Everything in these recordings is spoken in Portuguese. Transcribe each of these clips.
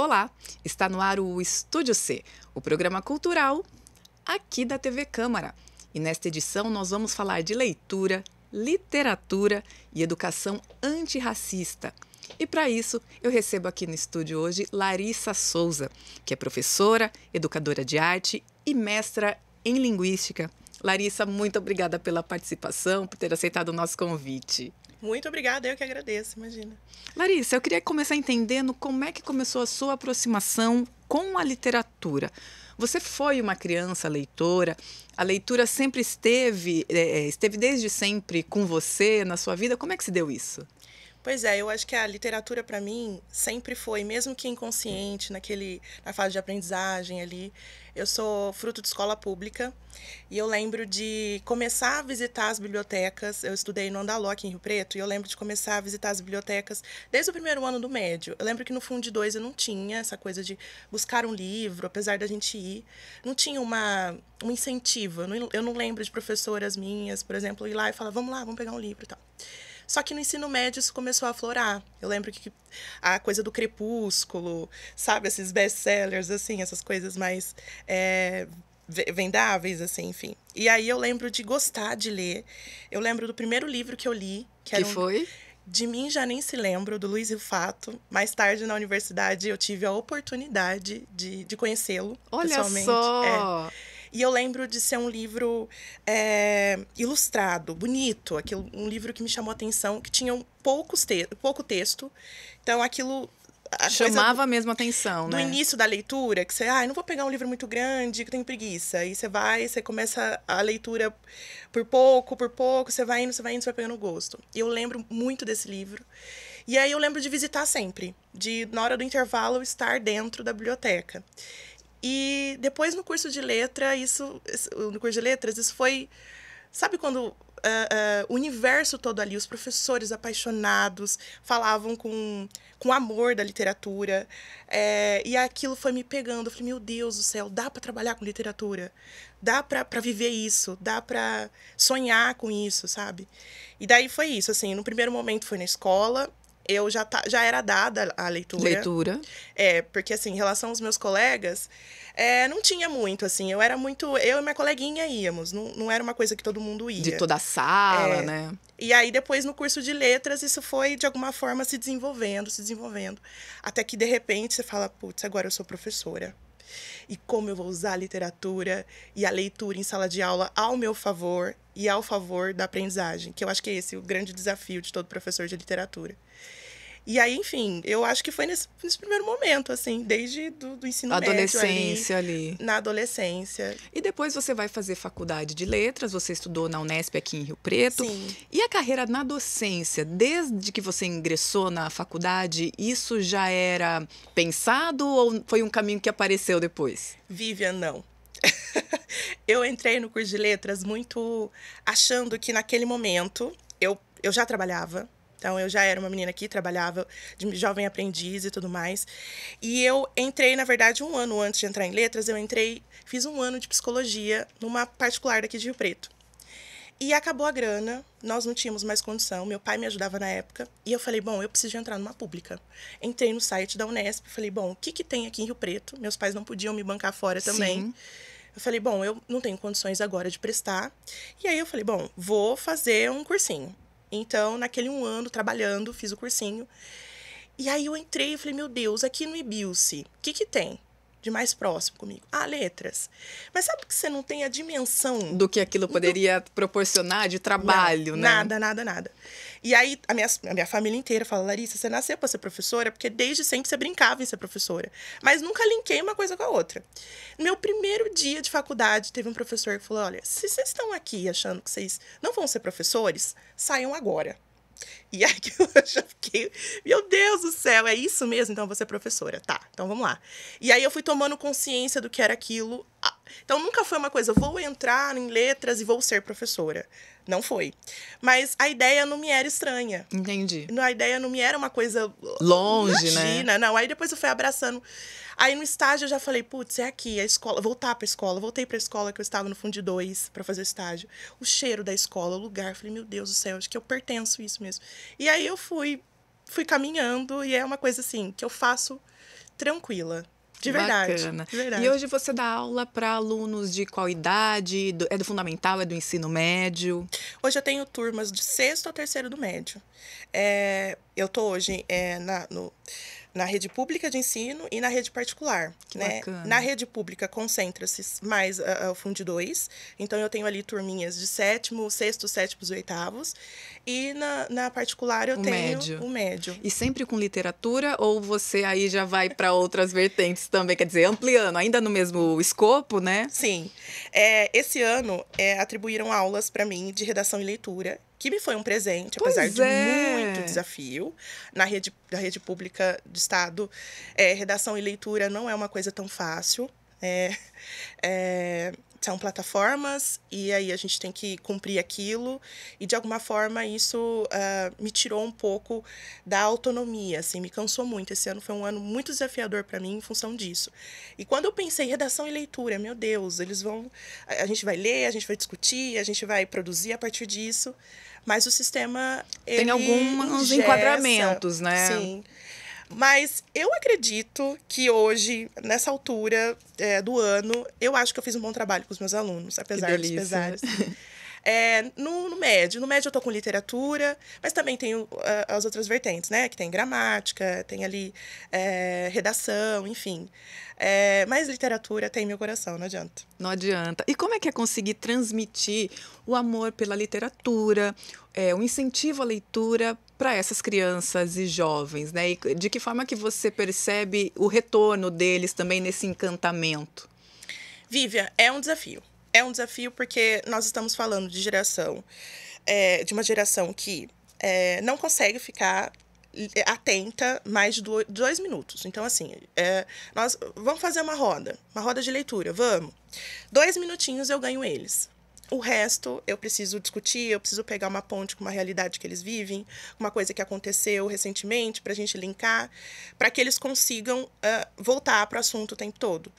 Olá, está no ar o Estúdio C, o programa cultural aqui da TV Câmara. E nesta edição nós vamos falar de leitura, literatura e educação antirracista. E para isso, eu recebo aqui no estúdio hoje Larissa Souza, que é professora, educadora de arte e mestra em linguística. Larissa, muito obrigada pela participação, por ter aceitado o nosso convite. Muito obrigada, eu que agradeço, imagina. Larissa, eu queria começar entendendo como é que começou a sua aproximação com a literatura. Você foi uma criança leitora, a leitura sempre esteve desde sempre com você na sua vida. Como é que se deu isso? Pois é, eu acho que a literatura para mim sempre foi, mesmo que inconsciente, na fase de aprendizagem ali. Eu sou fruto de escola pública e eu lembro de começar a visitar as bibliotecas. Eu estudei no Andaló, aqui em Rio Preto, e eu lembro de começar a visitar as bibliotecas desde o primeiro ano do médio. Eu lembro que no Fundo de 2 eu não tinha essa coisa de buscar um livro, apesar da gente ir. Não tinha um incentivo. Eu não lembro de professoras minhas, por exemplo, ir lá e falar, vamos lá, vamos pegar um livro e tal. Só que no ensino médio isso começou a aflorar. Eu lembro que a coisa do Crepúsculo, sabe? Esses best-sellers, assim, essas coisas mais vendáveis, assim, enfim. E aí eu lembro de gostar de ler. Eu lembro do primeiro livro que eu li. Que foi? De Mim Já Nem Se Lembro, do Luiz Rifato. Mais tarde, na universidade, eu tive a oportunidade de conhecê-lo pessoalmente. Olha só! E eu lembro de ser um livro ilustrado, bonito. Um livro que me chamou a atenção, que tinha pouco texto. Então, aquilo... Chamava mesmo a atenção, né? No início da leitura, que você... não vou pegar um livro muito grande, que eu tenho preguiça. Aí você começa a leitura por pouco, você vai indo, você vai pegando gosto. E eu lembro muito desse livro. E aí eu lembro de visitar sempre. Na hora do intervalo, eu estar dentro da biblioteca. E depois no curso de letras, isso foi... Sabe quando o universo todo ali, os professores apaixonados, falavam com amor da literatura. E aquilo foi me pegando. Eu falei, meu Deus do céu, dá para trabalhar com literatura? Dá para viver isso? Dá para sonhar com isso, sabe? E daí foi isso, assim, no primeiro momento foi na escola. Eu já era dada a leitura. Porque, assim, em relação aos meus colegas, não tinha muito, assim. Eu e minha coleguinha íamos. Não era uma coisa que todo mundo ia. De toda a sala, né? E aí, depois, no curso de letras, isso foi, de alguma forma, se desenvolvendo. Até que, de repente, você fala, putz, agora eu sou professora. E como eu vou usar a literatura e a leitura em sala de aula ao meu favor e ao favor da aprendizagem. Que eu acho que é esse o grande desafio de todo professor de literatura. E aí, enfim, eu acho que foi nesse primeiro momento, assim, desde do ensino médio adolescência ali. Na adolescência. E depois você vai fazer faculdade de letras, você estudou na Unesp aqui em Rio Preto. Sim. E a carreira na docência, desde que você ingressou na faculdade, isso já era pensado ou foi um caminho que apareceu depois? Vivian, não. Eu entrei no curso de letras muito achando que naquele momento eu já trabalhava. Então, eu já era uma menina que trabalhava de jovem aprendiz e tudo mais. E eu entrei, na verdade, um ano antes de entrar em letras, fiz um ano de psicologia numa particular daqui de Rio Preto. E acabou a grana, nós não tínhamos mais condição, meu pai me ajudava na época. E eu falei, bom, eu preciso entrar numa pública. Entrei no site da Unesp, falei, bom, o que tem aqui em Rio Preto? Meus pais não podiam me bancar fora também. Sim. Eu falei, bom, eu não tenho condições agora de prestar. E aí eu falei, bom, vou fazer um cursinho. Então, naquele um ano, trabalhando, fiz o cursinho. E aí eu entrei e falei, meu Deus, aqui no IBILSE, o que tem de mais próximo comigo? Letras. Mas sabe que você não tem a dimensão... Do que aquilo poderia proporcionar de trabalho, né? Nada. E aí, a minha família inteira fala, Larissa, você nasceu para ser professora? Porque desde sempre você brincava em ser professora. Mas nunca linkei uma coisa com a outra. No meu primeiro dia de faculdade, teve um professor que falou, olha, se vocês estão aqui achando que vocês não vão ser professores, saiam agora. E aí eu já fiquei, meu Deus do céu, é isso mesmo? Então eu vou ser professora. Tá, então vamos lá. E aí eu fui tomando consciência do que era aquilo. Então nunca foi uma coisa, vou entrar em letras e vou ser professora. Não foi. Mas a ideia não me era estranha. Entendi. A ideia não me era uma coisa... longe, imagina, né? Não, aí depois eu fui abraçando. Aí no estágio eu já falei, putz, é aqui, a escola. Voltei pra escola que eu estava no Fundo de 2 para fazer o estágio. O cheiro da escola, o lugar. Falei, meu Deus do céu, acho que eu pertenço a isso mesmo. E aí eu fui caminhando e é uma coisa assim, que eu faço tranquila. De verdade. Bacana. De verdade. E hoje você dá aula para alunos de qual idade? É do fundamental, é do ensino médio? Hoje eu tenho turmas de sexto ao terceiro do médio. Eu tô hoje na rede pública de ensino e na rede particular. Que né? bacana. Na rede pública concentra-se mais o Fundo 2. Então, eu tenho ali turminhas de sexto, sétimos e oitavos. E na particular eu tenho o médio. E sempre com literatura ou você aí já vai para outras vertentes também? Quer dizer, ampliando, ainda no mesmo escopo, né? Sim. Esse ano atribuíram aulas para mim de redação e leitura, que me foi um presente, apesar de muito desafio. Na rede pública do Estado, redação e leitura não é uma coisa tão fácil. São plataformas e aí a gente tem que cumprir aquilo. E, de alguma forma, isso me tirou um pouco da autonomia, assim, me cansou muito. Esse ano foi um ano muito desafiador para mim em função disso. E quando eu pensei em redação e leitura, meu Deus, a gente vai ler, a gente vai discutir, a gente vai produzir a partir disso. Mas o sistema, ele tem alguns enquadramentos, né? Sim. Mas eu acredito que hoje, nessa altura do ano, eu acho que eu fiz um bom trabalho com os meus alunos, apesar dos pesares. No médio eu tô com literatura, mas também tenho as outras vertentes, né? Que tem gramática, tem ali redação, enfim. Mas literatura tem meu coração, não adianta. Não adianta. E como é que é conseguir transmitir o amor pela literatura, o incentivo à leitura para essas crianças e jovens, né? E de que forma que você percebe o retorno deles também nesse encantamento? Vivian, é um desafio. É um desafio porque nós estamos falando de de uma geração que não consegue ficar atenta mais de 2 minutos. Então, assim, nós vamos fazer uma roda de leitura, vamos. 2 minutinhos eu ganho eles. O resto, eu preciso discutir, eu preciso pegar uma ponte com uma realidade que eles vivem, uma coisa que aconteceu recentemente, para a gente linkar, para que eles consigam voltar para o assunto o tempo todo.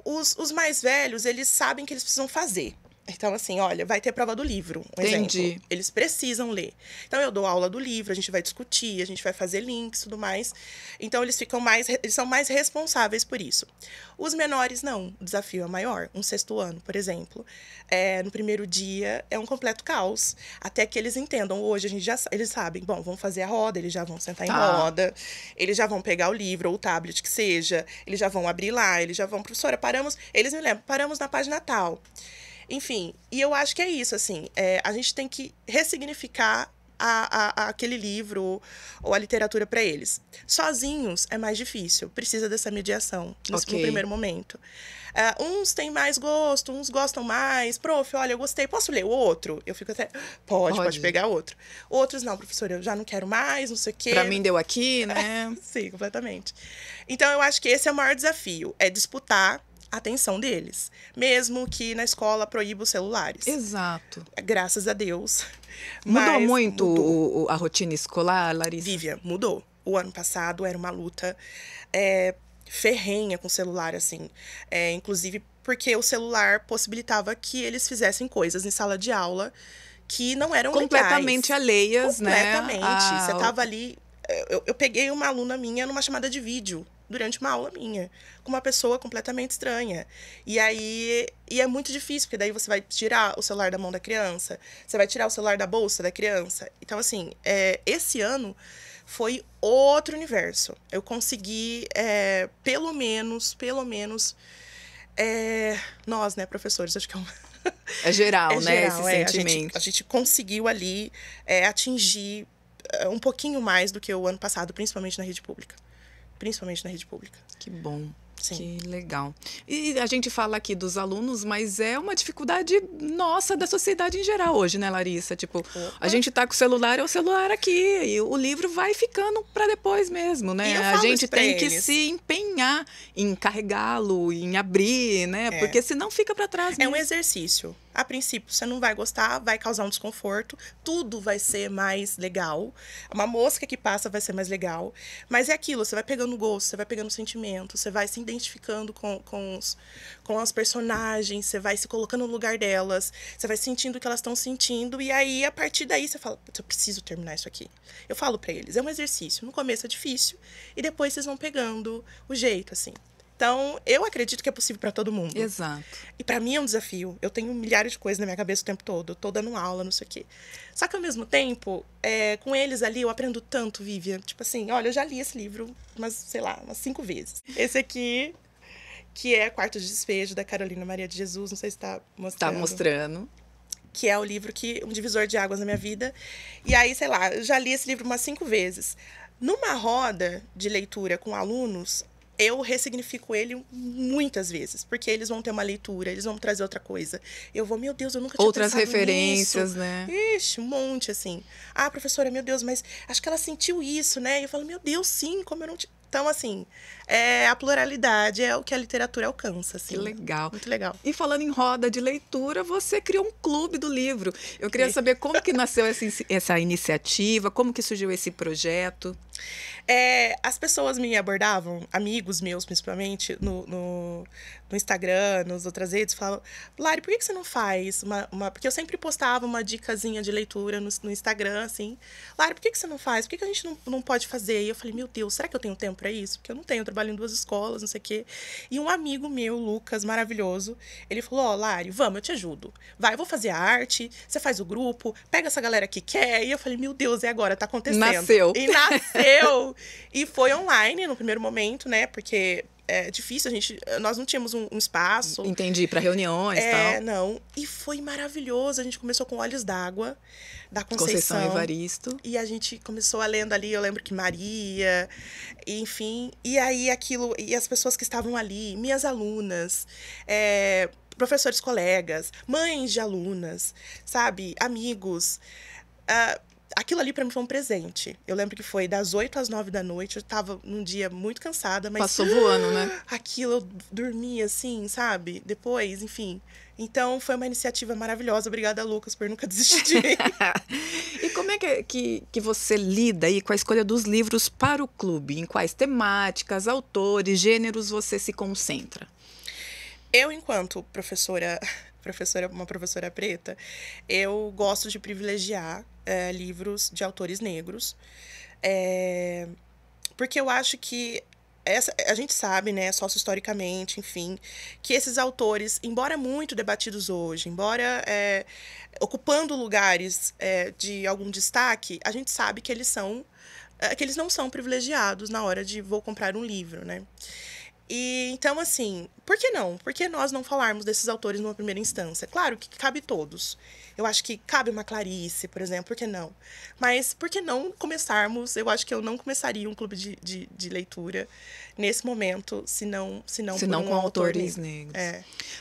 Os mais velhos, eles sabem que eles precisam fazer. Então, assim, olha, vai ter prova do livro, exemplo. Eles precisam ler. Então, eu dou aula do livro, a gente vai discutir, a gente vai fazer links e tudo mais. Então, eles são mais responsáveis por isso. Os menores, não. O desafio é maior. Um sexto ano, por exemplo. No primeiro dia, é um completo caos. Até que eles entendam. Hoje, eles sabem, bom, vamos fazer a roda, eles já vão sentar em roda, eles já vão pegar o livro ou o tablet, que seja, eles já vão abrir lá, eles já vão, professora, eles me lembram, paramos na página tal. Enfim, e eu acho que é isso, assim, a gente tem que ressignificar aquele livro ou a literatura para eles. Sozinhos é mais difícil, precisa dessa mediação no primeiro momento. Uns têm mais gosto, uns gostam mais. Prof, olha, eu gostei, posso ler o outro? Eu fico até, pode pegar outro. Outros, não, professora, eu já não quero mais, não sei o quê. Para mim deu aqui, né? Sim, completamente. Então, eu acho que esse é o maior desafio, é disputar a atenção deles, mesmo que na escola proíba os celulares. Exato. Graças a Deus. Mudou muito a rotina escolar, Larissa? Vivian, mudou. O ano passado era uma luta ferrenha com o celular, assim. Inclusive porque o celular possibilitava que eles fizessem coisas em sala de aula que não eram completamente legais. alheias, completamente. né? Você estava ali... Eu peguei uma aluna minha numa chamada de vídeo durante uma aula minha, com uma pessoa completamente estranha. E é muito difícil, porque daí você vai tirar o celular da mão da criança, você vai tirar o celular da bolsa da criança. Então, assim, esse ano foi outro universo. Eu consegui, pelo menos, nós, né, professores, acho que é um... É geral, né, esse sentimento. A gente conseguiu ali atingir um pouquinho mais do que o ano passado, principalmente na rede pública. Que bom. Sim. Que legal. E a gente fala aqui dos alunos, mas é uma dificuldade nossa da sociedade em geral hoje, né, Larissa? Tipo, a gente tá com o celular, é o celular aqui, e o livro vai ficando para depois mesmo, né? A gente tem que se empenhar em carregá-lo, em abrir, né? Porque senão fica para trás mesmo. É um exercício. A princípio, você não vai gostar, vai causar um desconforto, tudo vai ser mais legal. Uma mosca que passa vai ser mais legal. Mas é aquilo, você vai pegando gosto, você vai pegando sentimento, você vai se identificando com as personagens, você vai se colocando no lugar delas, você vai sentindo o que elas estão sentindo, e aí, a partir daí, você fala, eu preciso terminar isso aqui. Eu falo pra eles, é um exercício. No começo é difícil, e depois vocês vão pegando o jeito, assim. Então, eu acredito que é possível para todo mundo. Exato. E para mim é um desafio. Eu tenho milhares de coisas na minha cabeça o tempo todo. Eu tô dando aula, não sei o quê. Só que, ao mesmo tempo, com eles ali, eu aprendo tanto, Vivian. Tipo assim, olha, eu já li esse livro, sei lá, umas 5 vezes. Esse aqui, que é Quarto de Despejo, da Carolina Maria de Jesus. Não sei se tá mostrando. Tá mostrando. Que é o livro um divisor de águas na minha vida. E aí, sei lá, eu já li esse livro umas 5 vezes. Numa roda de leitura com alunos, eu ressignifico ele muitas vezes, porque eles vão ter uma leitura, eles vão trazer outra coisa. Eu vou, meu Deus, eu nunca tinha Outras pensado referências, nisso. né? Ixi, um monte, assim. Ah, professora, meu Deus, mas acho que ela sentiu isso, né? E eu falo, meu Deus, sim, como eu não... Então, assim, a pluralidade é o que a literatura alcança, assim. Que legal. Muito legal. E falando em roda de leitura, você criou um clube do livro. Eu queria saber como que nasceu essa iniciativa, como que surgiu esse projeto. As pessoas me abordavam, amigos meus principalmente, no Instagram, nas outras redes, falavam, Lari, por que você não faz Porque eu sempre postava uma dicasinha de leitura no Instagram, assim. Lari, por que você não faz? Por que a gente não pode fazer? E eu falei, meu Deus, será que eu tenho tempo para isso? Porque eu não tenho, eu trabalho em 2 escolas, não sei o quê. E um amigo meu, Lucas, maravilhoso, ele falou, Lari, vamos, eu te ajudo. Vai, eu vou fazer a arte, você faz o grupo, pega essa galera que quer. E eu falei, meu Deus, é agora, tá acontecendo. Nasceu. E nasceu! E foi online no primeiro momento, né? Porque é difícil, nós não tínhamos um espaço. Entendi, para reuniões e tal. Não. E foi maravilhoso. A gente começou com Olhos d'Água, da Conceição Evaristo. E a gente começou a lendo ali, eu lembro que Maria, enfim. E aí e as pessoas que estavam ali, minhas alunas, professores colegas, mães de alunas, sabe? Amigos. Aquilo ali pra mim foi um presente. Eu lembro que foi das 8 às 9 da noite. Eu tava num dia muito cansada, mas... Passou voando, né? Aquilo, eu dormia assim, sabe? Depois, enfim. Então, foi uma iniciativa maravilhosa. Obrigada, Lucas, por nunca desistir de mim. E como é que você lida aí com a escolha dos livros para o clube? Em quais temáticas, autores, gêneros você se concentra? Eu, enquanto uma professora preta, eu gosto de privilegiar livros de autores negros, porque eu acho que a gente sabe, né, sócio-historicamente, enfim, que esses autores, embora muito debatidos hoje, embora ocupando lugares de algum destaque, a gente sabe que eles não são privilegiados na hora de vou comprar um livro, né? E, então, assim, por que não? Por que nós não falarmos desses autores numa primeira instância? Claro que cabe todos. Eu acho que cabe uma Clarice, por exemplo, por que não? Mas por que não começarmos? Eu acho que eu não começaria um clube de leitura nesse momento, se não por com autores negros.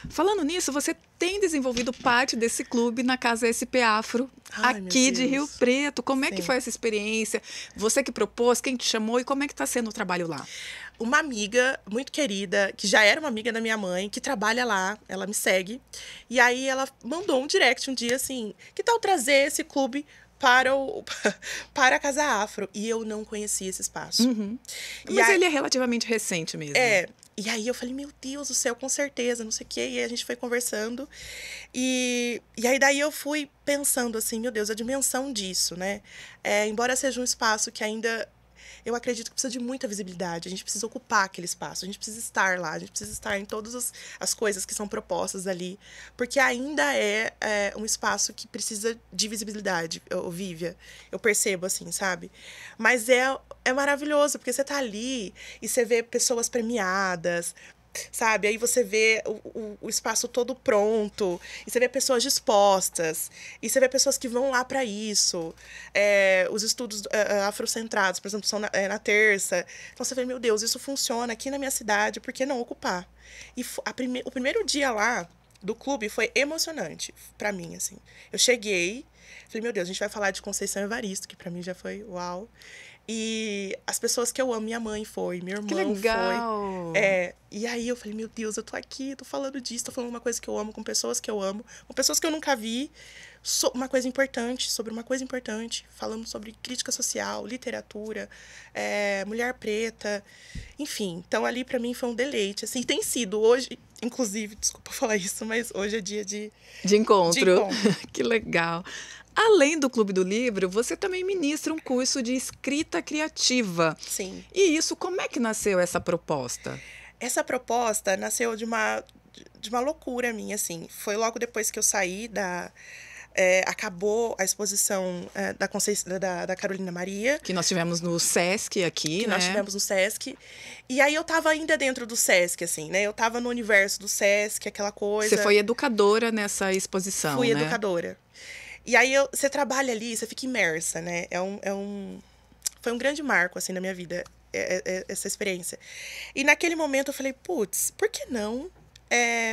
Falando nisso, você tem desenvolvido parte desse clube na Casa SP Afro, aqui de Rio Preto. Como é que foi essa experiência? Você que propôs, quem te chamou e como é que está sendo o trabalho lá? Uma amiga muito querida, que já era uma amiga da minha mãe, que trabalha lá, ela me segue. E aí ela mandou um direct um dia assim, que tal trazer esse clube para a Casa Afro? E eu não conhecia esse espaço. Uhum. Mas ele é relativamente recente mesmo. E aí eu falei, meu Deus do céu, com certeza, não sei o quê. E aí a gente foi conversando. E aí daí eu fui pensando assim, meu Deus, a dimensão disso, né? Embora seja um espaço que ainda... Eu acredito que precisa de muita visibilidade. A gente precisa ocupar aquele espaço. A gente precisa estar lá. A gente precisa estar em todas as coisas que são propostas ali. Porque ainda é um espaço que precisa de visibilidade, Vívia. Eu percebo, assim, sabe? Mas é maravilhoso, porque você tá ali e você vê pessoas premiadas, sabe? Aí você vê o espaço todo pronto, e você vê pessoas dispostas, e você vê pessoas que vão lá para isso. Os estudos afrocentrados, por exemplo, são na terça. Então você vê, meu Deus, isso funciona aqui na minha cidade, por que não ocupar? E o primeiro dia lá do clube foi emocionante para mim, assim. Eu cheguei, falei, meu Deus, a gente vai falar de Conceição Evaristo, que para mim já foi uau. E as pessoas que eu amo, minha mãe foi, minha irmã Que legal! foi. E aí eu falei, meu Deus, eu tô aqui, tô falando disso, tô falando uma coisa que eu amo, com pessoas que eu amo, com pessoas que eu nunca vi, uma coisa importante, sobre uma coisa importante, falando sobre crítica social, literatura, mulher preta, enfim. Então ali pra mim foi um deleite, assim, tem sido hoje, inclusive, desculpa falar isso, mas hoje é dia de encontro. de encontro. Que legal. Além do Clube do Livro, você também ministra um curso de escrita criativa. Sim. E isso, como é que nasceu essa proposta? Essa proposta nasceu de uma loucura minha, assim. Foi logo depois que eu saí acabou a exposição da Carolina Maria. Que nós tivemos no Sesc aqui, que né? nós tivemos no Sesc. E aí eu tava ainda dentro do Sesc, assim, né? Eu tava no universo do Sesc, aquela coisa. Você foi educadora nessa exposição, Fui né? educadora. E aí você trabalha ali, você fica imersa, né? Foi um grande marco, assim, na minha vida, essa experiência. E naquele momento eu falei, putz, por que não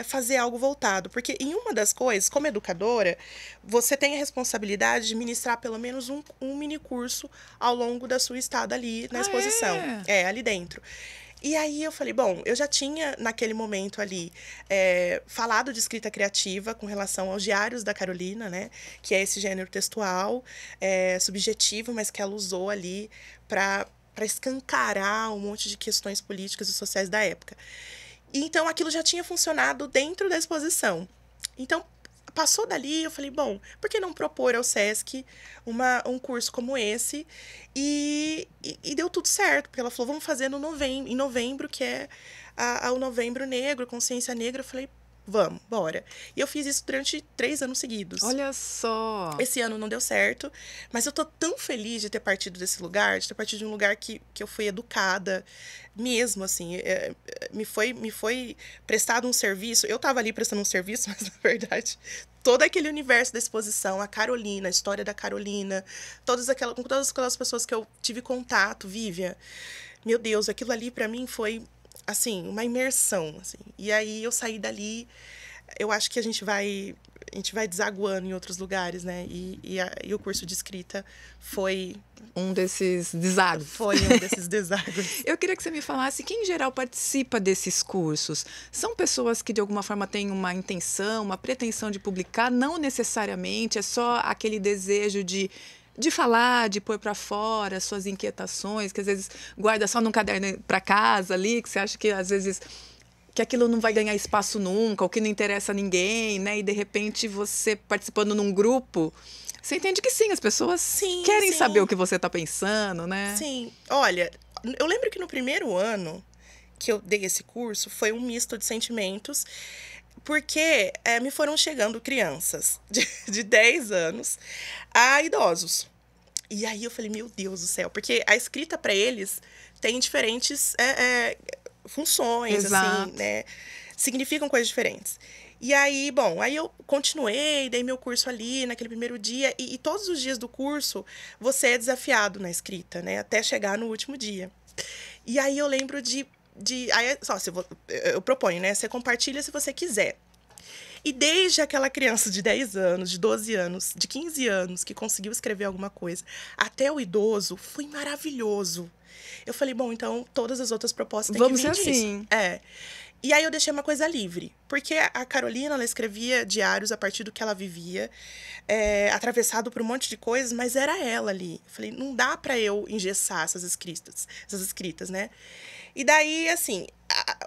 fazer algo voltado? Porque em uma das coisas, como educadora, você tem a responsabilidade de ministrar pelo menos um mini curso ao longo da sua estada ali na exposição. Ali dentro. E aí eu falei, bom, eu já tinha, naquele momento ali, falado de escrita criativa com relação aos diários da Carolina, né? Que é esse gênero textual, subjetivo, mas que ela usou ali para escancarar um monte de questões políticas e sociais da época. E então aquilo já tinha funcionado dentro da exposição. Então, passou dali, eu falei, bom, por que não propor ao Sesc um curso como esse? E deu tudo certo, porque ela falou, vamos fazer em novembro, que é o Novembro Negro, Consciência Negra. Eu falei, vamos, bora. E eu fiz isso durante 3 anos seguidos. Olha só! Esse ano não deu certo, mas eu tô tão feliz de ter partido desse lugar, de ter partido de um lugar que eu fui educada mesmo, assim. Me foi prestado um serviço. Eu tava ali prestando um serviço, mas, na verdade, todo aquele universo da exposição, a Carolina, a história da Carolina, com todas aquelas pessoas que eu tive contato, Vivian, meu Deus, aquilo ali pra mim foi, assim, uma imersão, assim. E aí eu saí dali, eu acho que a gente vai desaguando em outros lugares, né? E o curso de escrita foi um desses deságuos. Foi um desses deságuos. Eu queria que você me falasse quem, em geral, participa desses cursos. São pessoas que, de alguma forma, têm uma intenção, uma pretensão de publicar? Não necessariamente, é só aquele desejo de falar, de pôr para fora suas inquietações, que às vezes guarda só num caderno para casa ali, que você acha que, às vezes, que aquilo não vai ganhar espaço nunca, ou que não interessa a ninguém, né? E, de repente, você participando num grupo, você entende que sim, as pessoas querem saber o que você está pensando, né? Sim. Olha, eu lembro que no primeiro ano que eu dei esse curso, foi um misto de sentimentos, porque me foram chegando crianças de 10 anos a idosos. E aí eu falei, meu Deus do céu, porque a escrita para eles tem diferentes funções, assim, né? Significam coisas diferentes. E aí, bom, aí eu continuei, dei meu curso ali naquele primeiro dia, e todos os dias do curso você é desafiado na escrita, né? Até chegar no último dia. E aí eu lembro eu proponho, né? Você compartilha se você quiser. E desde aquela criança de 10 anos, de 12 anos, de 15 anos, que conseguiu escrever alguma coisa, até o idoso, foi maravilhoso. Eu falei, bom, então todas as outras propostas têm que vir disso. Assim. E aí eu deixei uma coisa livre, porque a Carolina, ela escrevia diários a partir do que ela vivia, atravessado por um monte de coisas, mas era ela ali. Eu falei, não dá para eu engessar essas escritas, né? E daí, assim,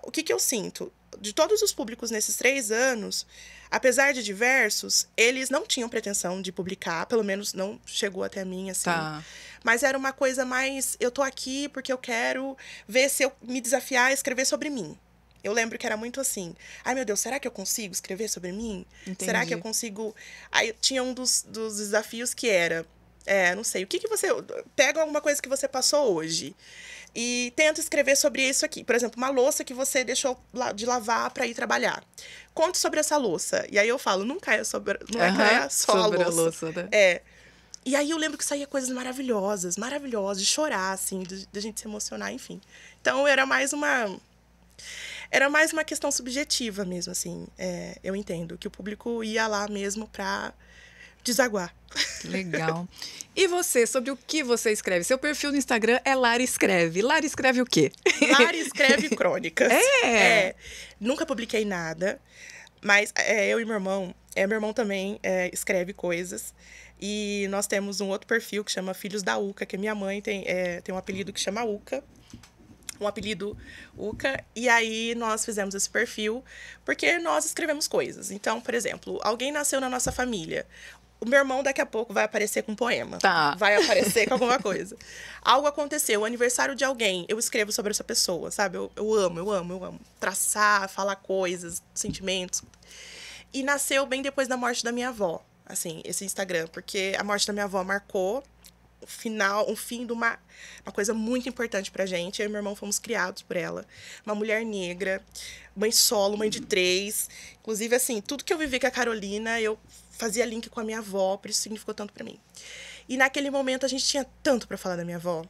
o que eu sinto? De todos os públicos nesses 3 anos, apesar de diversos, eles não tinham pretensão de publicar, pelo menos não chegou até mim, assim. Tá. Mas era uma coisa mais, eu tô aqui porque eu quero ver se eu me desafiar a escrever sobre mim. Eu lembro que era muito assim, ai meu Deus, será que eu consigo escrever sobre mim? Entendi. Será que eu consigo... Aí tinha um dos desafios que era, não sei, o que você... Pega alguma coisa que você passou hoje e tenta escrever sobre isso aqui. Por exemplo, uma louça que você deixou de lavar para ir trabalhar. Conte sobre essa louça. E aí eu falo, nunca é só sobre a louça. Né? E aí eu lembro que saía coisas maravilhosas, de chorar, assim, de gente se emocionar, enfim. Então era mais uma questão subjetiva mesmo, assim. Eu entendo que o público ia lá mesmo para desaguar. Legal. E você, sobre o que você escreve? Seu perfil no Instagram é Lara Escreve. Lara escreve o quê? Lara escreve crônicas. É. Nunca publiquei nada, mas eu e meu irmão também escreve coisas. E nós temos um outro perfil que chama Filhos da Uca, que minha mãe tem um apelido que chama Uca. Um apelido Uca. E aí nós fizemos esse perfil porque nós escrevemos coisas. Então, por exemplo, alguém nasceu na nossa família. O meu irmão daqui a pouco vai aparecer com um poema. Tá. Vai aparecer com alguma coisa. Algo aconteceu, o aniversário de alguém, eu escrevo sobre essa pessoa, sabe? Eu amo. Traçar, falar coisas, sentimentos. E nasceu bem depois da morte da minha avó, assim, esse Instagram. Porque a morte da minha avó marcou o fim de uma coisa muito importante pra gente. Eu e meu irmão fomos criados por ela. Uma mulher negra, mãe solo, mãe de 3. Inclusive, assim, tudo que eu vivi com a Carolina, eu fazia link com a minha avó, por isso significou tanto pra mim. E naquele momento a gente tinha tanto pra falar da minha avó.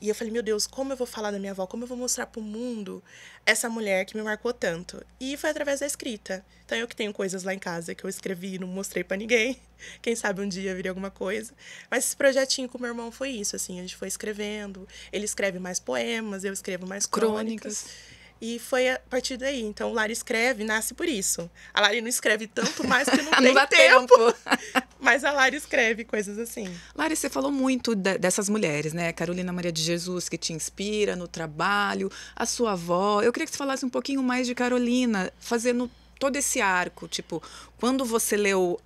E eu falei, meu Deus, como eu vou falar da minha avó? Como eu vou mostrar pro mundo essa mulher que me marcou tanto? E foi através da escrita. Então, eu que tenho coisas lá em casa que eu escrevi e não mostrei pra ninguém. Quem sabe um dia viria alguma coisa. Mas esse projetinho com o meu irmão foi isso, assim. A gente foi escrevendo. Ele escreve mais poemas, eu escrevo mais crônicas. E foi a partir daí. Então, Lara Escreve nasce por isso. A Lara não escreve tanto mais porque não tem tempo. Mas a Lara escreve coisas assim. Lara, você falou muito dessas mulheres, né? Carolina Maria de Jesus, que te inspira no trabalho, a sua avó. Eu queria que você falasse um pouquinho mais de Carolina, fazendo todo esse arco. Tipo, quando você leu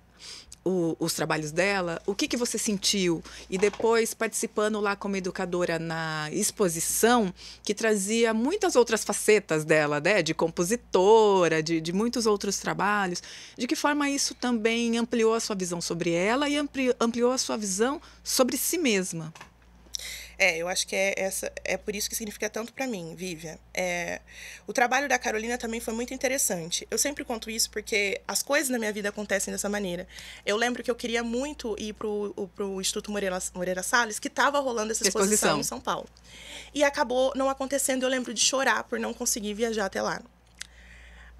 os trabalhos dela, o que você sentiu? E depois participando lá como educadora na exposição, que trazia muitas outras facetas dela, né? De compositora, de muitos outros trabalhos. De que forma isso também ampliou a sua visão sobre ela e ampliou a sua visão sobre si mesma? Eu acho que é por isso que significa tanto para mim, Vivian. O trabalho da Carolina também foi muito interessante. Eu sempre conto isso porque as coisas na minha vida acontecem dessa maneira. Eu lembro que eu queria muito ir pro Instituto Moreira Salles, que estava rolando essa exposição em São Paulo. E acabou não acontecendo, eu lembro de chorar por não conseguir viajar até lá.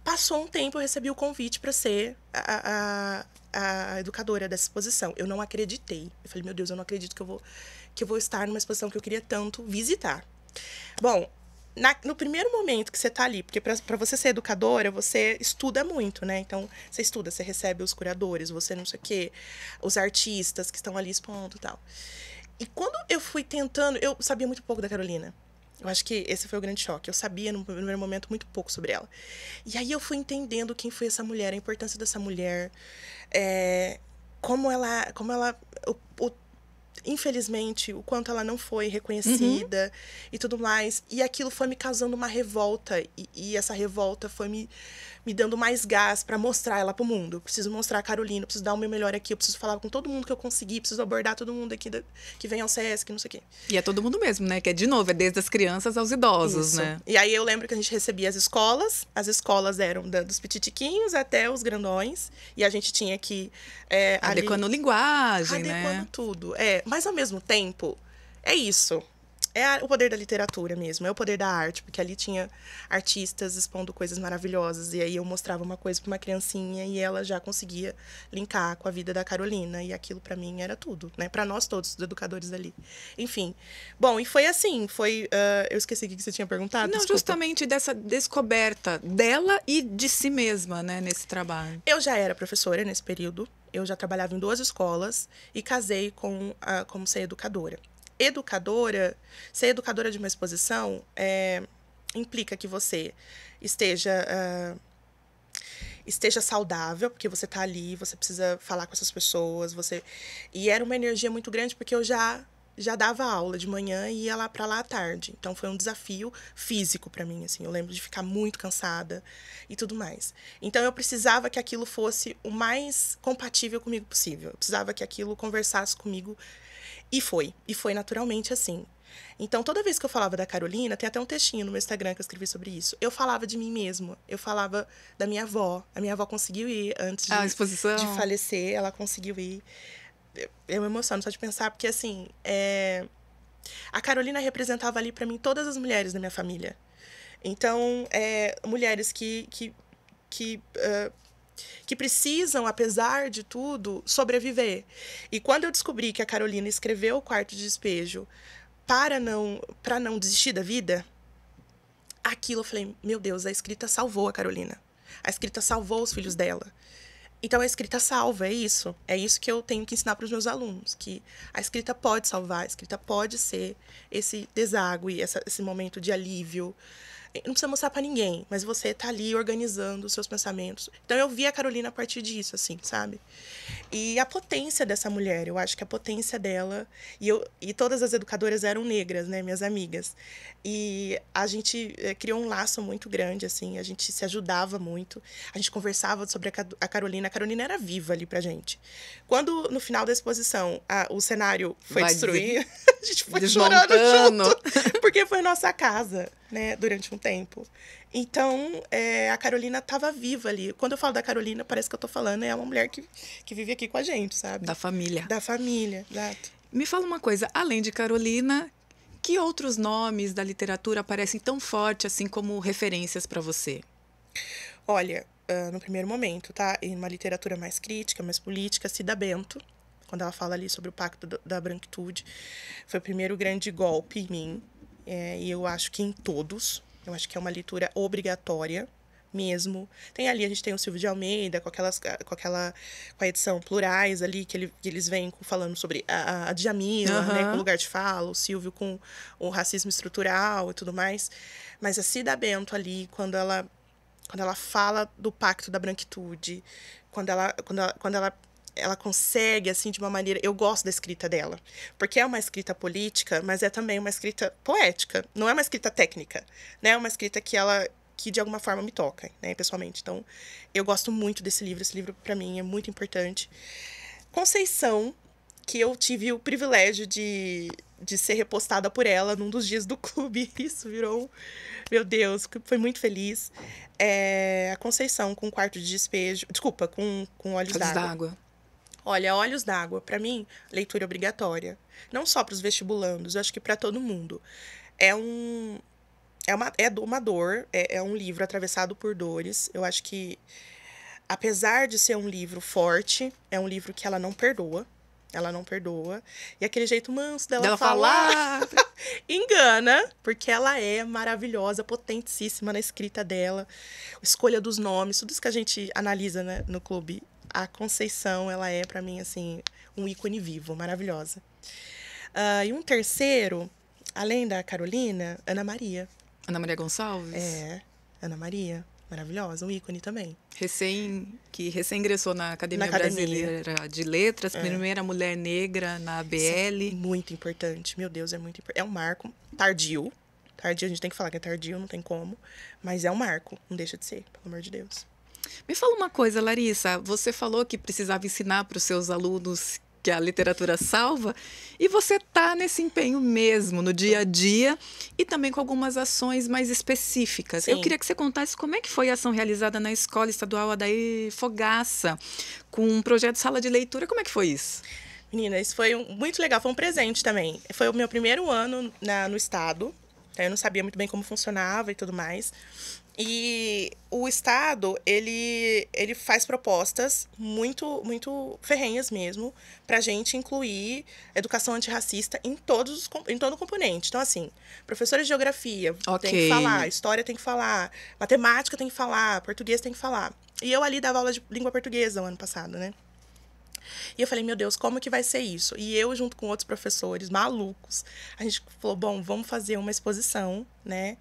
Passou um tempo, eu recebi o convite para ser a educadora dessa exposição. Eu não acreditei. Eu falei, meu Deus, eu não acredito que eu vou estar numa exposição que eu queria tanto visitar. Bom, no primeiro momento que você está ali, porque para você ser educadora, você estuda muito, né? Então, você estuda, você recebe os curadores, você não sei o quê, os artistas que estão ali expondo e tal. E quando eu fui tentando, eu sabia muito pouco da Carolina. Eu acho que esse foi o grande choque. Eu sabia, no primeiro momento, muito pouco sobre ela. E aí eu fui entendendo quem foi essa mulher, a importância dessa mulher, como ela infelizmente, o quanto ela não foi reconhecida e tudo mais. E aquilo foi me causando uma revolta. E essa revolta foi me dando mais gás para mostrar ela pro mundo. Eu preciso mostrar a Carolina, eu preciso dar o meu melhor aqui, eu preciso falar com todo mundo que eu conseguir, preciso abordar todo mundo aqui que vem ao SESC, não sei o quê. E é todo mundo mesmo, né? Que de novo, é desde as crianças aos idosos, Isso. né? E aí eu lembro que a gente recebia as escolas eram dos pititiquinhos até os grandões, e a gente tinha que... adequando linguagem, adequando tudo. Mas ao mesmo tempo, é isso. É o poder da literatura mesmo, é o poder da arte, porque ali tinha artistas expondo coisas maravilhosas, e aí eu mostrava uma coisa para uma criancinha e ela já conseguia linkar com a vida da Carolina, e aquilo para mim era tudo, né? Para nós todos, os educadores ali. Enfim, bom, e foi assim, eu esqueci o que você tinha perguntado. Não, desculpa. Justamente dessa descoberta dela e de si mesma, né, nesse trabalho. Eu já era professora nesse período, eu já trabalhava em 2 escolas e casei como ser educadora. Ser educadora de uma exposição implica que você esteja saudável, porque você está ali, você precisa falar com essas pessoas, e era uma energia muito grande, porque eu já dava aula de manhã e ia lá para lá à tarde. Então, foi um desafio físico para mim, assim. Eu lembro de ficar muito cansada e tudo mais. Então, eu precisava que aquilo fosse o mais compatível comigo possível. Eu precisava que aquilo conversasse comigo. E foi naturalmente assim. Então, toda vez que eu falava da Carolina, tem até um textinho no meu Instagram que eu escrevi sobre isso. Eu falava de mim mesma. Eu falava da minha avó. A minha avó conseguiu ir antes de falecer. Ela conseguiu ir. Eu me emociono só de pensar, porque, assim, a Carolina representava ali para mim todas as mulheres da minha família. Então, mulheres que que precisam, apesar de tudo, sobreviver. E quando eu descobri que a Carolina escreveu o Quarto de Despejo para não desistir da vida, aquilo eu falei, meu Deus, a escrita salvou a Carolina. A escrita salvou os filhos dela. Então, a escrita salva, é isso. É isso que eu tenho que ensinar para os meus alunos, que a escrita pode salvar, a escrita pode ser esse deságue, esse momento de alívio. Não precisa mostrar para ninguém, mas você tá ali organizando os seus pensamentos. Então, eu vi a Carolina a partir disso, assim, sabe? E a potência dessa mulher, eu acho que a potência dela... E todas as educadoras eram negras, né? Minhas amigas. E a gente criou um laço muito grande, assim. A gente se ajudava muito. A gente conversava sobre a Carolina. A Carolina era viva ali pra gente. Quando, no final da exposição, o cenário foi destruído, a gente foi chorando junto. Porque foi nossa casa, né? Durante um tempo. Então, a Carolina estava viva ali. Quando eu falo da Carolina, parece que eu tô falando, é uma mulher que vive aqui com a gente, sabe? Da família. Da família, exato. Me fala uma coisa, além de Carolina, que outros nomes da literatura aparecem tão forte assim como referências para você? Olha, no primeiro momento, tá? Em uma literatura mais crítica, mais política, Cida Bento, quando ela fala ali sobre o Pacto da Branquitude, foi o primeiro grande golpe em mim, e eu acho que em todos. Eu acho que é uma leitura obrigatória mesmo. Tem ali, a gente tem o Silvio de Almeida, com a edição Plurais ali, que eles vêm falando sobre a Djamila, né, com o lugar de fala, o Silvio com o racismo estrutural e tudo mais. Mas a Cida Bento ali, quando ela fala do Pacto da Branquitude, quando ela consegue, assim, de uma maneira... Eu gosto da escrita dela, porque é uma escrita política, mas é também uma escrita poética. Não é uma escrita técnica, né? É uma escrita que de alguma forma me toca, né, pessoalmente. Então, eu gosto muito desse livro. Esse livro, para mim, é muito importante. Conceição, que eu tive o privilégio de ser repostada por ela num dos dias do clube. Isso virou... Meu Deus, foi muito feliz. A Conceição com Quarto de Despejo... Desculpa, com Olhos d'Água. Olha, Olhos d'Água, para mim, leitura obrigatória. Não só para os vestibulandos, eu acho que para todo mundo. É uma dor, é um livro atravessado por dores. Eu acho que, apesar de ser um livro forte, é um livro que ela não perdoa. Ela não perdoa. E aquele jeito manso dela falar engana, porque ela é maravilhosa, potentíssima na escrita dela. A escolha dos nomes, tudo isso que a gente analisa, né, no clube. A Conceição, ela é, pra mim, assim, um ícone vivo, maravilhosa. E um terceiro, além da Carolina, Ana Maria. Ana Maria Gonçalves? Ana Maria, maravilhosa, um ícone também. Recém ingressou na Academia Brasileira de Letras, primeira mulher negra na ABL. Sim, muito importante, meu Deus, é muito importante. É um marco tardio, a gente tem que falar que é tardio, não tem como, mas é um marco, não deixa de ser, pelo amor de Deus. Me fala uma coisa, Larissa, você falou que precisava ensinar para os seus alunos que a literatura salva, e você está nesse empenho mesmo, no dia a dia, e também com algumas ações mais específicas. Sim. Eu queria que você contasse como é que foi a ação realizada na Escola Estadual Adair Fogaça, com um projeto Sala de Leitura. Como é que foi isso? Menina, isso foi muito legal, foi um presente também. Foi o meu primeiro ano no estado, eu não sabia muito bem como funcionava e tudo mais. E o Estado, ele faz propostas muito, muito ferrenhas mesmo para a gente incluir educação antirracista em todo o componente. Então, assim, professores de geografia tem que falar, história tem que falar, matemática tem que falar, português tem que falar. E eu ali dava aula de língua portuguesa o ano passado, né? E eu falei, meu Deus, como que vai ser isso? E eu, junto com outros professores malucos, a gente falou, bom, vamos fazer uma exposição, né?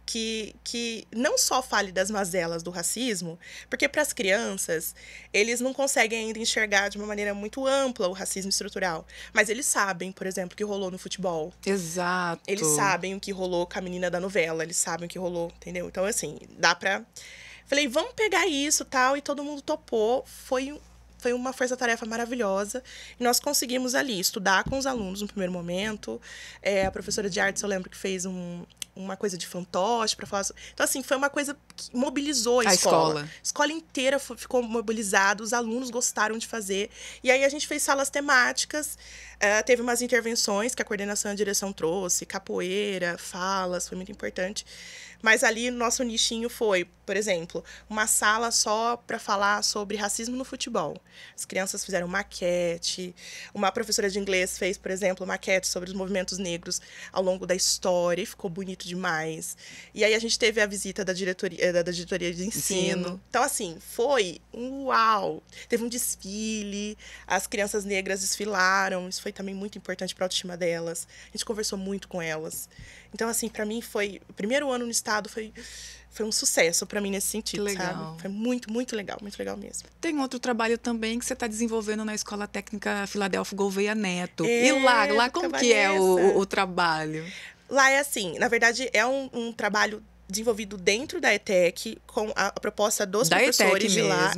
Que não só fale das mazelas do racismo, porque para as crianças, eles não conseguem ainda enxergar de uma maneira muito ampla o racismo estrutural. Mas eles sabem, por exemplo, o que rolou no futebol. Exato. Eles sabem o que rolou com a menina da novela, eles sabem o que rolou, entendeu? Então, assim, dá pra... Falei, vamos pegar isso, tal, e todo mundo topou. Foi uma força-tarefa maravilhosa. E nós conseguimos ali estudar com os alunos no primeiro momento. A professora de artes, eu lembro que fez uma coisa de fantoche para falar. Então, assim, foi uma coisa que mobilizou a escola. A escola inteira ficou mobilizada, os alunos gostaram de fazer. E aí a gente fez salas temáticas, teve umas intervenções que a coordenação e a direção trouxe, capoeira, falas, foi muito importante. Mas ali, nosso nichinho foi, por exemplo, uma sala só para falar sobre racismo no futebol. As crianças fizeram maquete. Uma professora de inglês fez, por exemplo, maquete sobre os movimentos negros ao longo da história. E ficou bonito demais. E aí a gente teve a visita da diretoria de ensino. Então, assim, foi um uau! Teve um desfile, as crianças negras desfilaram. Isso foi também muito importante para a autoestima delas. A gente conversou muito com elas. Então, assim, para mim foi... O primeiro ano no estado foi um sucesso para mim nesse sentido, sabe? Foi muito, muito legal mesmo. Tem outro trabalho também que você está desenvolvendo na Escola Técnica Filadélfio Gouveia Neto. E lá como que é o trabalho? Lá é assim, na verdade, é um trabalho desenvolvido dentro da ETEC, com a proposta dos professores de lá.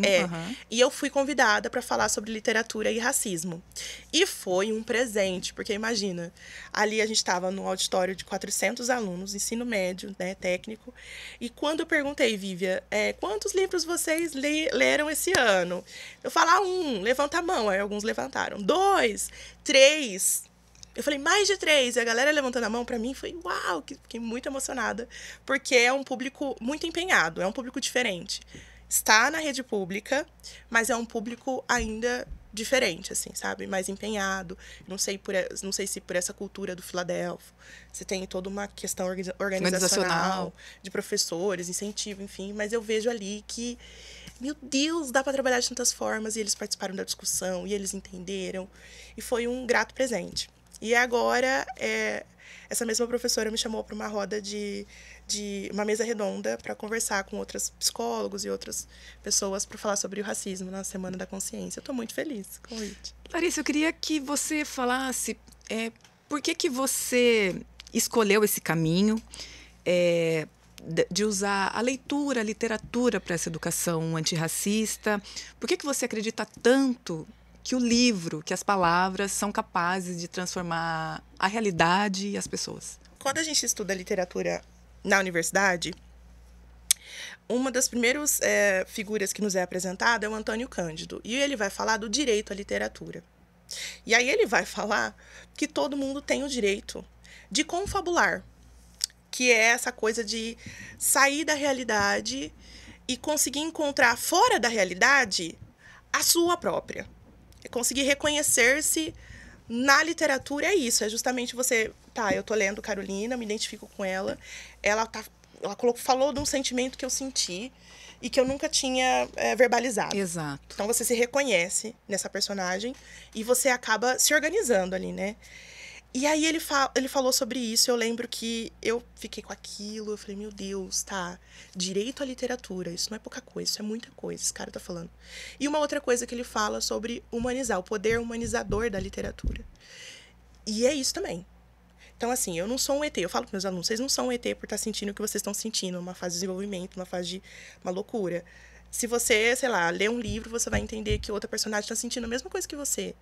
E eu fui convidada para falar sobre literatura e racismo. E foi um presente, porque imagina, ali a gente estava num auditório de 400 alunos, ensino médio, né, técnico, e quando eu perguntei, Vívia, quantos livros vocês leram esse ano? Eu falo, 1, levanta a mão, aí alguns levantaram. 2, 3... Eu falei, mais de 3. E a galera levantando a mão, pra mim, foi uau, fiquei muito emocionada. Porque é um público muito empenhado, é um público diferente. Está na rede pública, mas é um público ainda diferente, assim, sabe? Mais empenhado. Não sei se por essa cultura do Filadélfio, você tem toda uma questão organizacional, de professores, incentivo, enfim. Mas eu vejo ali que, meu Deus, dá para trabalhar de tantas formas. E eles participaram da discussão, e eles entenderam. E foi um grato presente. E agora, essa mesma professora me chamou para uma roda de uma mesa redonda para conversar com outros psicólogos e outras pessoas para falar sobre o racismo na Semana da Consciência. Eu estou muito feliz com o convite. Larissa, eu queria que você falasse por que você escolheu esse caminho de usar a leitura, a literatura para essa educação antirracista. Por que você acredita tanto que o livro, que as palavras são capazes de transformar a realidade e as pessoas? Quando a gente estuda literatura na universidade, uma das primeiras figuras que nos é apresentada é o Antônio Cândido. E ele vai falar do direito à literatura. E aí ele vai falar que todo mundo tem o direito de confabular, que é essa coisa de sair da realidade e conseguir encontrar fora da realidade a sua própria. Conseguir reconhecer-se na literatura é isso. É justamente você... eu tô lendo Carolina, me identifico com ela. Ela falou de um sentimento que eu senti e que eu nunca tinha verbalizado. Exato. Então, você se reconhece nessa personagem e você acaba se organizando ali, né? E aí, ele falou sobre isso. Eu lembro que eu fiquei com aquilo. Eu falei, meu Deus, direito à literatura. Isso não é pouca coisa, isso é muita coisa. Esse cara tá falando. E uma outra coisa que ele fala sobre humanizar, o poder humanizador da literatura. E é isso também. Então, assim, eu não sou um ET. Eu falo para meus alunos, vocês não são um ET por estar sentindo o que vocês estão sentindo. Uma fase de desenvolvimento, uma fase de uma loucura. Se você, sei lá, ler um livro, você vai entender que outra personagem está sentindo a mesma coisa que você.